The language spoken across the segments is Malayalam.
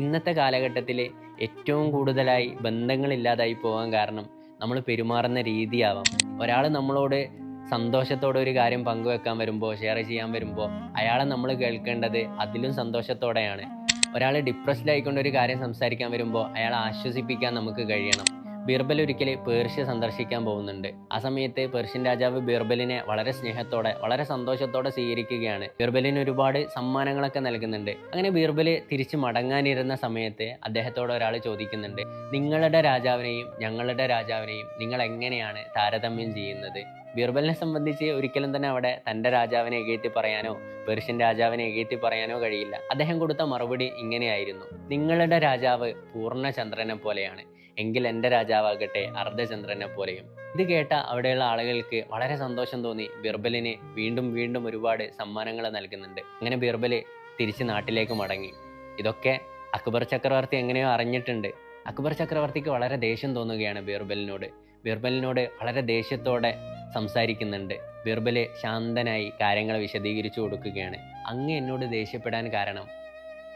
ഇന്നത്തെ കാലഘട്ടത്തിൽ ഏറ്റവും കൂടുതലായി ബന്ധങ്ങളില്ലാതായി പോകാൻ കാരണം നമ്മൾ പെരുമാറുന്ന രീതിയാവാം. ഒരാൾ നമ്മളോട് സന്തോഷത്തോടെ ഒരു കാര്യം പങ്കുവെക്കാൻ വരുമ്പോൾ, ഷെയർ ചെയ്യാൻ വരുമ്പോൾ അയാളെ നമ്മൾ കേൾക്കേണ്ടത് അതിലും സന്തോഷത്തോടെയാണ്. ഒരാൾ ഡിപ്രസ്ഡ് ആയിക്കൊണ്ട് ഒരു കാര്യം സംസാരിക്കാൻ വരുമ്പോൾ അയാളെ ആശ്വസിപ്പിക്കാൻ നമുക്ക് കഴിയണം. ബീർബൽ ഒരിക്കൽ പേർഷ്യ സന്ദർശിക്കാൻ പോകുന്നുണ്ട്. ആ സമയത്ത് പേർഷ്യൻ രാജാവ് ബീർബലിനെ വളരെ സ്നേഹത്തോടെ വളരെ സന്തോഷത്തോടെ സ്വീകരിക്കുകയാണ്. ബീർബലിന് ഒരുപാട് സമ്മാനങ്ങളൊക്കെ നൽകുന്നുണ്ട്. അങ്ങനെ ബീർബല് തിരിച്ച് മടങ്ങാനിരുന്ന സമയത്ത് അദ്ദേഹത്തോട് ഒരാൾ ചോദിക്കുന്നുണ്ട്, നിങ്ങളുടെ രാജാവിനെയും ഞങ്ങളുടെ രാജാവിനെയും നിങ്ങൾ എങ്ങനെയാണ് താരതമ്യം ചെയ്യുന്നത്? ബീർബലിനെ സംബന്ധിച്ച് ഒരിക്കലും തന്നെ അവിടെ തൻ്റെ രാജാവിനെ ഇകഴ്ത്തി പറയാനോ പേർഷ്യൻ രാജാവിനെ ഇകഴ്ത്തി പറയാനോ കഴിയില്ല. അദ്ദേഹം കൊടുത്ത മറുപടി ഇങ്ങനെയായിരുന്നു: നിങ്ങളുടെ രാജാവ് പൂർണ്ണചന്ദ്രനെ പോലെയാണ്, എങ്കിൽ എൻ്റെ രാജാവാകട്ടെ അർദ്ധചന്ദ്രനെ പോലെയും. ഇത് കേട്ട അവിടെയുള്ള ആളുകൾക്ക് വളരെ സന്തോഷം തോന്നി. ബീർബലിന് വീണ്ടും വീണ്ടും ഒരുപാട് സമ്മാനങ്ങൾ നൽകുന്നുണ്ട്. അങ്ങനെ ബീർബല് തിരിച്ച് നാട്ടിലേക്ക് മടങ്ങി. ഇതൊക്കെ അക്ബർ ചക്രവർത്തി എങ്ങനെയോ അറിഞ്ഞിട്ടുണ്ട്. അക്ബർ ചക്രവർത്തിക്ക് വളരെ ദേഷ്യം തോന്നുകയാണ് ബീർബലിനോട് വളരെ ദേഷ്യത്തോടെ സംസാരിക്കുന്നുണ്ട്. ബീർബല് ശാന്തനായി കാര്യങ്ങൾ വിശദീകരിച്ചു കൊടുക്കുകയാണ്. അങ്ങ് എന്നോട് ദേഷ്യപ്പെടാൻ കാരണം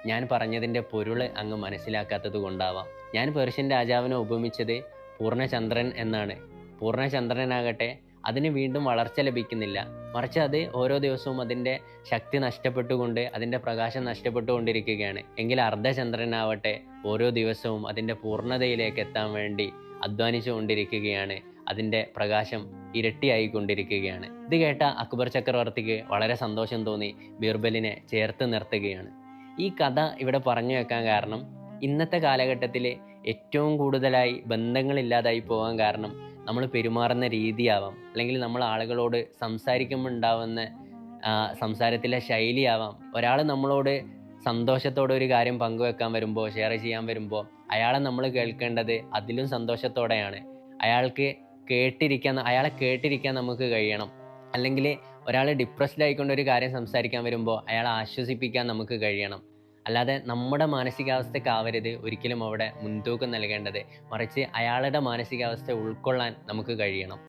ഞാൻ പറഞ്ഞതിൻ്റെ പൊരുൾ അങ്ങ് മനസ്സിലാക്കാത്തത് കൊണ്ടാവാം. ഞാൻ പേർഷ്യൻ രാജാവിനെ ഉപമിച്ചത് പൂർണ്ണചന്ദ്രൻ എന്നാണ്. പൂർണ്ണചന്ദ്രനാകട്ടെ അതിന് വീണ്ടും വളർച്ച ലഭിക്കുന്നില്ല, മറിച്ച് അത് ഓരോ ദിവസവും അതിൻ്റെ ശക്തി നഷ്ടപ്പെട്ടുകൊണ്ട് അതിൻ്റെ പ്രകാശം നഷ്ടപ്പെട്ടുകൊണ്ടിരിക്കുകയാണ്. എങ്കിൽ അർദ്ധചന്ദ്രനാവട്ടെ ഓരോ ദിവസവും അതിൻ്റെ പൂർണ്ണതയിലേക്ക് എത്താൻ വേണ്ടി അധ്വാനിച്ചു കൊണ്ടിരിക്കുകയാണ്. അതിൻ്റെ പ്രകാശം ഇരട്ടിയായിക്കൊണ്ടിരിക്കുകയാണ്. ഇത് കേട്ട അക്ബർ ചക്രവർത്തിക്ക് വളരെ സന്തോഷം തോന്നി. ബീർബലിനെ ചേർത്ത് നിർത്തുകയാണ്. ഈ കഥ ഇവിടെ പറഞ്ഞു വെക്കാൻ കാരണം ഇന്നത്തെ കാലഘട്ടത്തിൽ ഏറ്റവും കൂടുതലായി ബന്ധങ്ങളില്ലാതായി പോകാൻ കാരണം നമ്മൾ പെരുമാറുന്ന രീതിയാവാം, അല്ലെങ്കിൽ നമ്മൾ ആളുകളോട് സംസാരിക്കുമ്പോൾ ഉണ്ടാവുന്ന സംസാരത്തിലെ ശൈലിയാവാം. ഒരാൾ നമ്മളോട് സന്തോഷത്തോടെ ഒരു കാര്യം പങ്കുവെക്കാൻ വരുമ്പോൾ, ഷെയർ ചെയ്യാൻ വരുമ്പോൾ അയാളെ നമ്മൾ കേൾക്കേണ്ടത് അതിലും സന്തോഷത്തോടെയാണ്. അയാളെ കേട്ടിരിക്കാൻ നമുക്ക് കഴിയണം. അല്ലെങ്കിൽ ഒരാൾ ഡിപ്രസ്ഡ് ആയിക്കൊണ്ട് ഒരു കാര്യം സംസാരിക്കാൻ വരുമ്പോൾ അയാളെ ആശ്വസിപ്പിക്കാൻ നമുക്ക് കഴിയണം. അല്ലാതെ നമ്മുടെ മാനസികാവസ്ഥക്കാവരുത് ഒരിക്കലും അവിടെ മുൻതൂക്കം നൽകേണ്ടത്, മറിച്ച് അയാളുടെ മാനസികാവസ്ഥ ഉൾക്കൊള്ളാൻ നമുക്ക് കഴിയണം.